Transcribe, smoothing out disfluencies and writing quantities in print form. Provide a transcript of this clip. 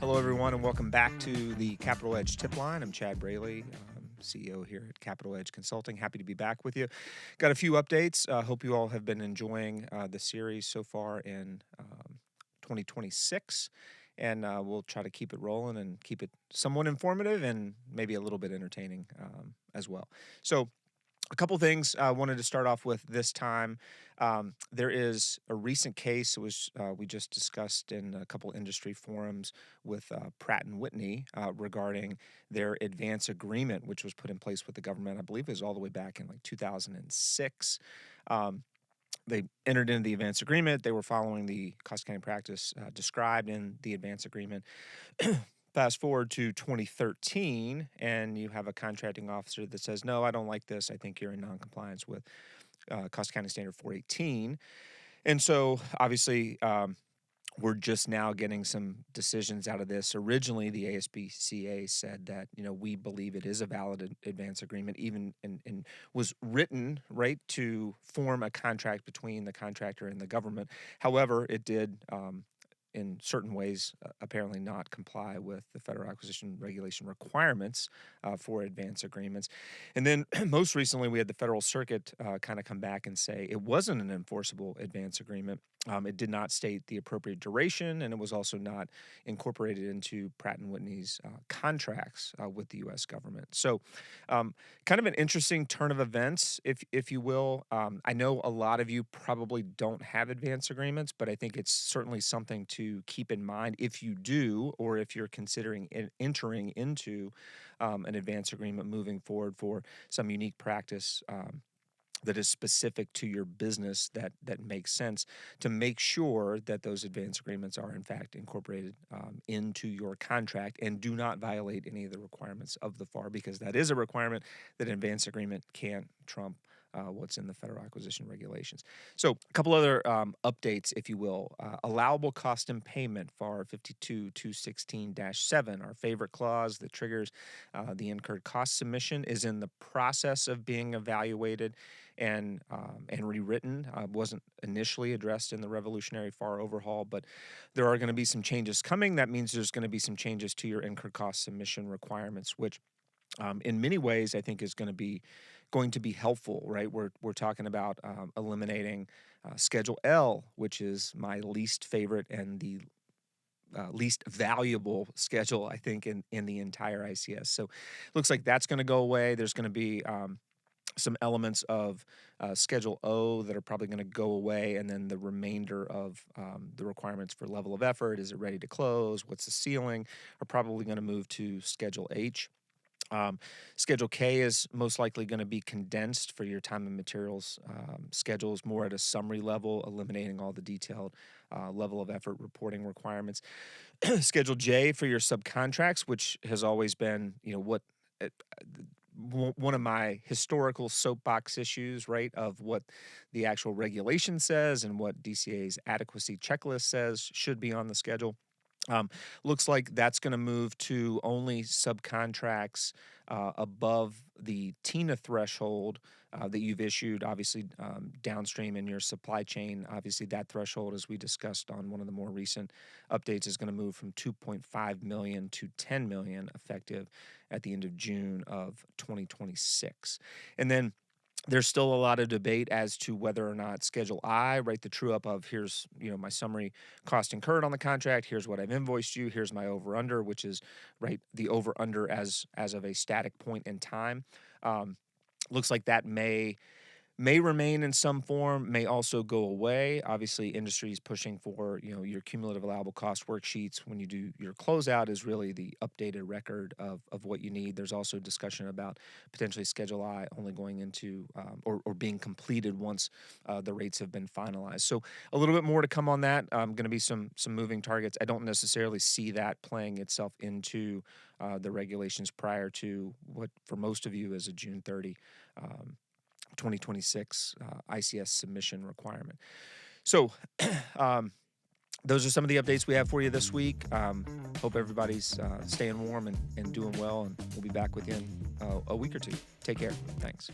Hello, everyone, and welcome back to the Capital Edge Tip Line. I'm Chad Braley, CEO here at Capital Edge Consulting. Happy to be back with you. Got a few updates. Hope you all have been enjoying the series so far in 2026, and we'll try to keep it rolling and keep it somewhat informative and maybe a little bit entertaining as well. So, a couple things I wanted to start off with this time. There is a recent case. It was we just discussed in a couple industry forums with Pratt and Whitney regarding their advance agreement, which was put in place with the government. I believe it was all the way back in like 2006. They entered into the advance agreement. They were following the cost accounting practice described in the advance agreement. Fast forward to 2013, and you have a contracting officer that says, no, I don't like this. I think you're in noncompliance with Cost Accounting Standard 418. And so, obviously, we're just now getting some decisions out of this. Originally, the ASPCA said that, we believe it is a valid advance agreement, even and was written, right, to form a contract between the contractor and the government. However, it did in certain ways, apparently not comply with the Federal Acquisition Regulation requirements for advance agreements. And then most recently, we had the Federal Circuit kind of come back and say it wasn't an enforceable advance agreement. It did not state the appropriate duration, and it was also not incorporated into Pratt & Whitney's contracts with the U.S. government. So kind of an interesting turn of events, if you will. I know a lot of you probably don't have advance agreements, but I think it's certainly something to keep in mind if you do, or if you're considering entering into an advance agreement moving forward for some unique practice that is specific to your business that makes sense, to make sure that those advance agreements are in fact incorporated into your contract and do not violate any of the requirements of the FAR, because that is a requirement that an advance agreement can't trump what's in the Federal Acquisition Regulations. So a couple other updates, if you will. Allowable Cost and Payment, FAR 52216-7, our favorite clause that triggers the Incurred Cost Submission, is in the process of being evaluated and rewritten. Wasn't initially addressed in the revolutionary FAR overhaul, but there are going to be some changes coming. That means there's going to be some changes to your Incurred Cost Submission requirements, which in many ways I think is going to be helpful, right? We're talking about eliminating Schedule L, which is my least favorite and the least valuable schedule, I think, in the entire ICS. So it looks like that's going to go away. There's going to be some elements of Schedule O that are probably going to go away, and then the remainder of the requirements for level of effort, is it ready to close, what's the ceiling, are probably going to move to Schedule H. Schedule K is most likely going to be condensed for your time and materials schedules, more at a summary level, eliminating all the detailed level of effort reporting requirements. Schedule J for your subcontracts, which has always been, one of my historical soapbox issues, right, of what the actual regulation says and what DCA's adequacy checklist says should be on the schedule. Looks like that's going to move to only subcontracts above the TINA threshold that you've issued, obviously downstream in your supply chain. Obviously, that threshold, as we discussed on one of the more recent updates, is going to move from 2.5 million to 10 million effective at the end of June of 2026. And then there's still a lot of debate as to whether or not Schedule I, right, the true up of here's, my summary cost incurred on the contract, here's what I've invoiced you, here's my over under, which is, right, the over under as of a static point in time. Looks like that may remain in some form, may also go away. Obviously, industry is pushing for, your cumulative allowable cost worksheets when you do your closeout is really the updated record of what you need. There's also discussion about potentially Schedule I only going into or being completed once the rates have been finalized. So a little bit more to come on that. Going to be some moving targets. I don't necessarily see that playing itself into the regulations prior to what for most of you is a June 30 2026 ICS submission requirement. So those are some of the updates we have for you this week. Hope everybody's staying warm and doing well, and we'll be back with you in a week or two. Take care. Thanks.